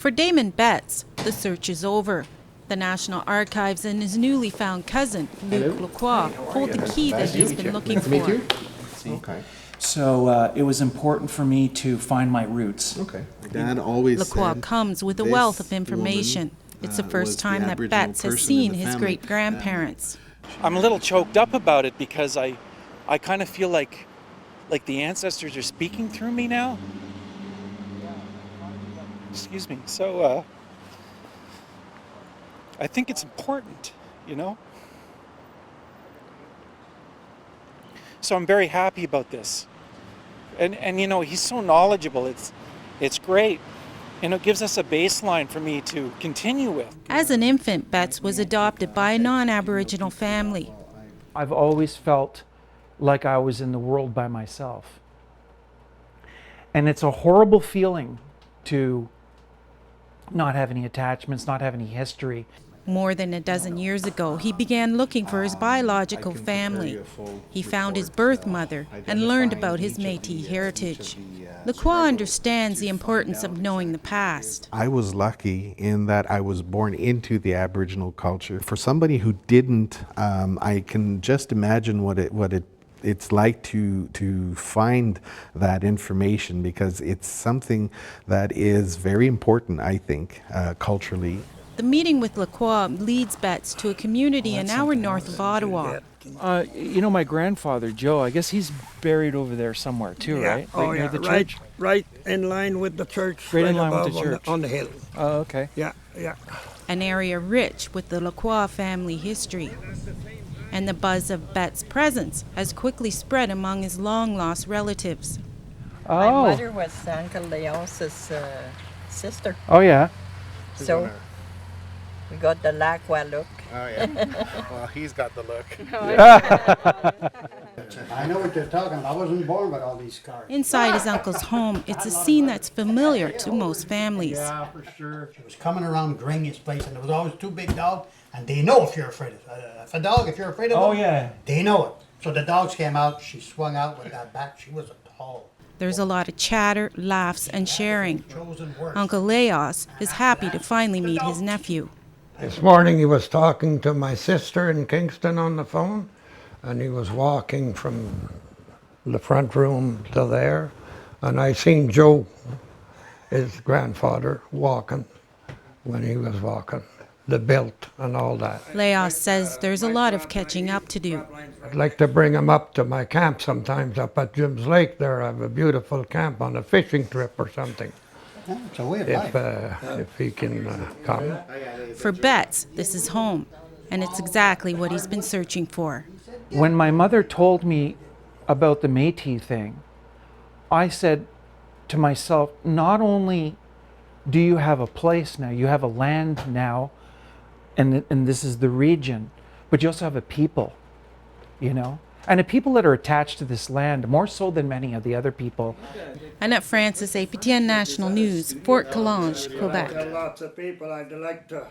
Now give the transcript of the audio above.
For Damon Betts, the search is over. The National Archives and his newly found cousin, Luc Lacroix, hold the key that he's been looking for. Okay. So it was important for me to find my roots. Okay. Dad always Lacroix said comes with a this wealth of information. It's the was first the time that Aboriginal Betts has person in seen the his family. great-grandparents. I'm a little choked up about it because I kind of feel like the ancestors are speaking through me now. Excuse me. So I think it's important, you know? So I'm very happy about this. And you know, he's so knowledgeable. It's great. And it gives us a baseline for me to continue with. As an infant, Betts was adopted by a non-Aboriginal family. I've always felt like I was in the world by myself. And it's a horrible feeling to not have any attachments, not have any history. More than a dozen years ago, he began looking for his biological family. He found his birth mother and learned about his Métis heritage. Lacroix understands the importance of knowing the past. I was lucky in that I was born into the Aboriginal culture. For somebody who didn't, I can just imagine what it's like to find that information, because it's something that is very important, I think, culturally. The meeting with Lacroix leads Betts to a community an hour north of Ottawa. You know, my grandfather, Joe, I guess he's buried over there somewhere too, right? Oh, near yeah. the church? Right in line with the church. Right in line with above the church. on the hill. Oh, okay. Yeah, yeah. An area rich with the Lacroix family history. And the buzz of Betts' presence has quickly spread among his long-lost relatives. Oh. My mother was Uncle Leonce's sister. Oh, yeah. So we got the Lacroix look. Oh yeah. Well, he's got the look. I know what you're talking about. I wasn't born with all these scars. Inside his uncle's home, it's a scene that's familiar to most families. Yeah, for sure. She was coming around Granny's place, and there was always two big dogs, and they know if you're afraid of if you're afraid of them, yeah. they know it. So the dogs came out, she swung out with that bat. She was a tall. There's a lot of chatter, laughs, and sharing. Chosen words. Uncle Leos is happy to finally meet his nephew. This morning he was talking to my sister in Kingston on the phone, and he was walking from the front room to there, and I seen Joe, his grandfather, walking when he was walking, the belt and all that. Leos says there's a lot of catching up to do. I'd like to bring him up to my camp sometimes up at Jim's Lake. There I have a beautiful camp on a fishing trip or something. Yeah, it's a way of life. If he can come. For Betts, this is home, and it's exactly what he's been searching for. When my mother told me about the Métis thing, I said to myself, not only do you have a place now, you have a land now, and this is the region, but you also have a people, you know? And the people that are attached to this land, more so than many of the other people. Annette Francis, APTN National News, Fort-Coulonge, Quebec. Lots of people I'd like to